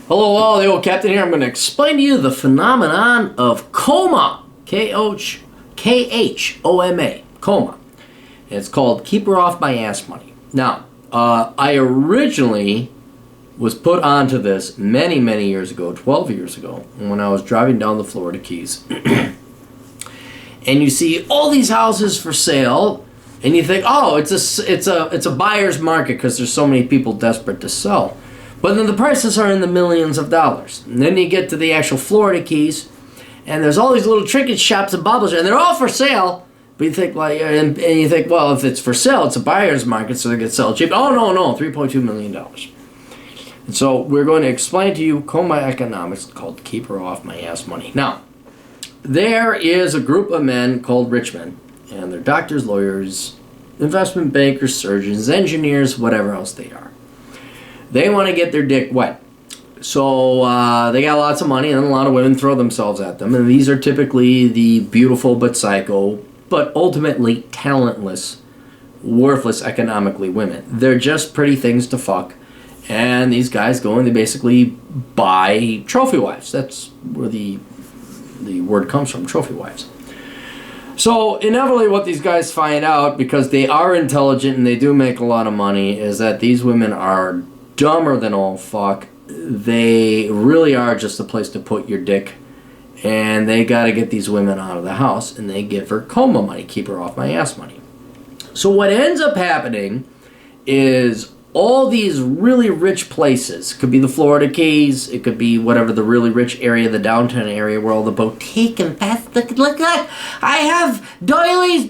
Hello all, the old captain here. I'm going to explain to you the phenomenon of KHOMA. K-H-O-M-A. KHOMA. And it's called Keep Her Off My Ass Money. Now, I originally was put onto this many, many years ago, 12 years ago, when I was driving down the Florida Keys. And you see all these houses for sale, and you think, oh, it's a buyer's market because there's so many people desperate to sell. But then the prices are in the millions of dollars. And then you get to the actual Florida Keys, and there's all these little trinket shops and baubles, and they're all for sale. But you think, like, and you think, well, if it's for sale, it's a buyer's market, so they get sell cheap. Oh, no, $3.2 million. And so we're going to explain to you KHOMA economics called Keep Her Off My Ass Money. Now, there is a group of men called rich men, and they're doctors, lawyers, investment bankers, surgeons, engineers, whatever else they are. They want to get their dick wet. So they got lots of money, and a lot of women throw themselves at them. And these are typically the beautiful but psycho, but ultimately talentless, worthless economically women. They're just pretty things to fuck. And these guys go and they basically buy trophy wives. That's where the word comes from, trophy wives. So inevitably what these guys find out, because they are intelligent and they do make a lot of money, is that these women are dumber than all fuck. They really are just a place to put your dick, and they got to get these women out of the house, and they give her KHOMA money, keep her off my ass money. So what ends up happening is all these really rich places, could be the Florida Keys, it could be whatever, the really rich area, the downtown area where all the boutique and fast look, I have doilies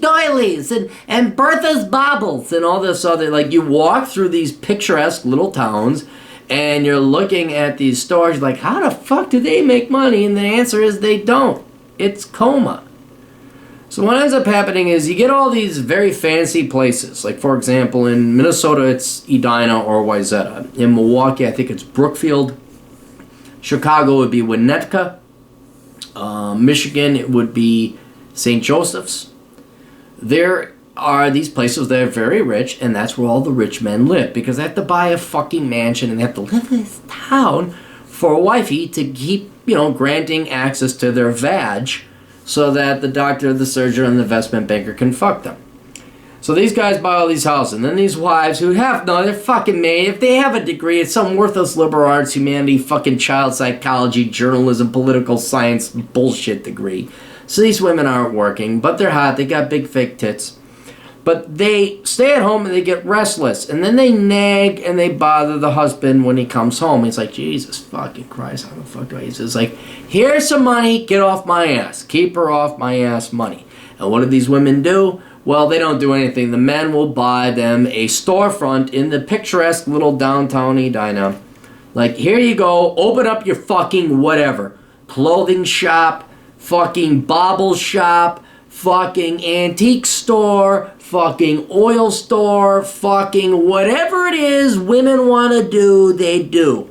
and Bertha's Baubles and all this other, like, you walk through these picturesque little towns and you're looking at these stores like, how the fuck do they make money? And the answer is they don't. It's KHOMA. So what ends up happening is you get all these very fancy places. Like, for example, in Minnesota, it's Edina or Wayzata. In Milwaukee, I think it's Brookfield. Chicago would be Winnetka. Michigan, it would be St. Joseph's. There are these places that are very rich, and that's where all the rich men live, because they have to buy a fucking mansion and they have to live in this town for a wifey to keep, granting access to their vag, so that the doctor, the surgeon, and the investment banker can fuck them. So these guys buy all these houses, and then these wives who they're fucking made. If they have a degree, it's some worthless liberal arts, humanity, fucking child psychology, journalism, political science bullshit degree. So these women aren't working, but they're hot, they got big fake tits. But they stay at home and they get restless, and then they nag and they bother the husband when he comes home. He's like, Jesus fucking Christ, how the fuck do I use this? It's like, here's some money, get off my ass. Keep her off my ass money. And what do these women do? Well, they don't do anything. The men will buy them a storefront in the picturesque little downtown Edina. Like, here you go, open up your fucking whatever. Clothing shop, fucking bauble shop, fucking antique store, fucking oil store, fucking whatever it is women want to do, they do.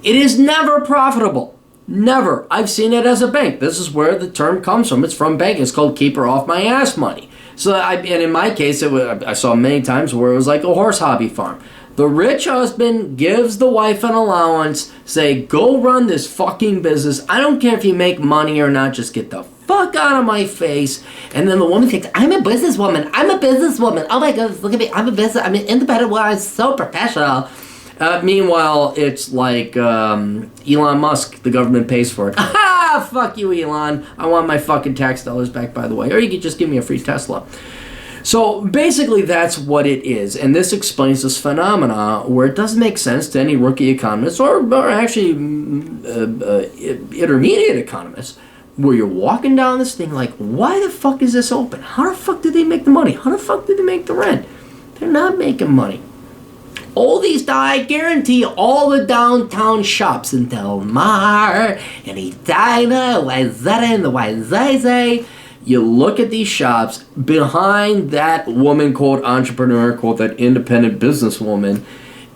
It is never profitable. Never. I've seen it as a bank. This is where the term comes from. It's from banking. It's called keep her off my ass money. So, and in my case, I saw many times where it was like a horse hobby farm. The rich husband gives the wife an allowance, say, go run this fucking business. I don't care if you make money or not, just get the fuck out of my face. And then the woman thinks, I'm a businesswoman. Oh my goodness, look at me. I'm an independent woman. I'm so professional. Meanwhile, it's like Elon Musk, the government pays for it. Ah, fuck you, Elon. I want my fucking tax dollars back, by the way. Or you could just give me a free Tesla. So basically that's what it is, and this explains this phenomena where it doesn't make sense to any rookie economist or actually intermediate economists, where you're walking down this thing like, why the fuck is this open? How the fuck did they make the money? How the fuck did they make the rent? They're not making money. All these, I guarantee, all the downtown shops in Del Mar and Edina, Wayzata, and the Wayzata, you look at these shops, behind that woman, quote, entrepreneur, quote, that independent businesswoman,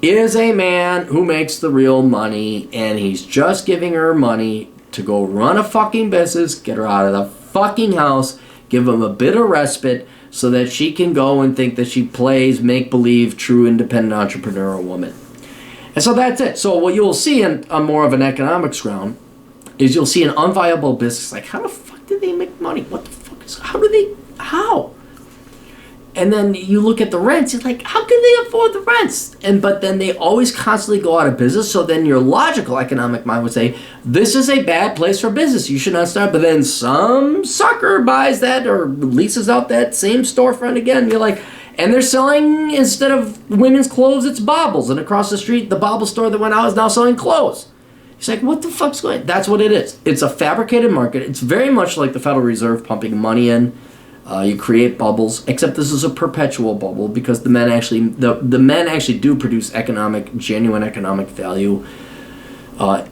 is a man who makes the real money, and he's just giving her money to go run a fucking business, get her out of the fucking house, give him a bit of respite, so that she can go and think that she plays make-believe true independent entrepreneur woman. And so that's it. So what you'll see on more of an economics ground is you'll see an unviable business. Like, how the fuck did they make money? What the fuck is, how? And then you look at the rents, it's like, how can they afford the rents? But then they always constantly go out of business, so then your logical economic mind would say, this is a bad place for business, you should not start. But then some sucker buys that or leases out that same storefront again. You're like, and they're selling, instead of women's clothes, it's baubles. And across the street, the bauble store that went out is now selling clothes. It's like, what the fuck's going on? That's what it is. It's a fabricated market. It's very much like the Federal Reserve pumping money in. You create bubbles, except this is a perpetual bubble because the men actually do produce genuine economic value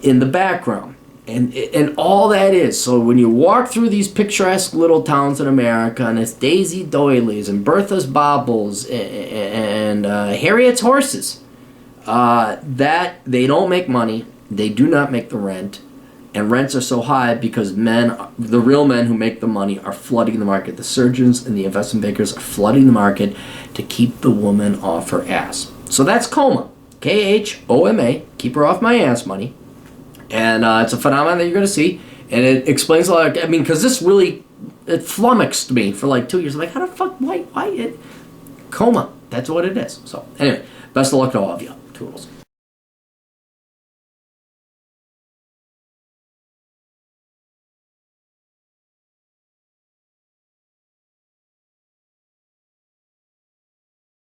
in the background, and all that is. So when you walk through these picturesque little towns in America, and it's Daisy Doilies and Bertha's baubles and Harriet's horses, that they don't make money, they do not make the rent. And rents are so high because the real men who make the money are flooding the market. The surgeons and the investment bankers are flooding the market to keep the woman off her ass. So that's KHOMA. KHOMA. Keep her off my ass money. And it's a phenomenon that you're going to see. And it explains a lot. Because this really, it flummoxed me for like 2 years. I'm like, how the fuck, why KHOMA. That's what it is. So anyway, best of luck to all of you. Toodles.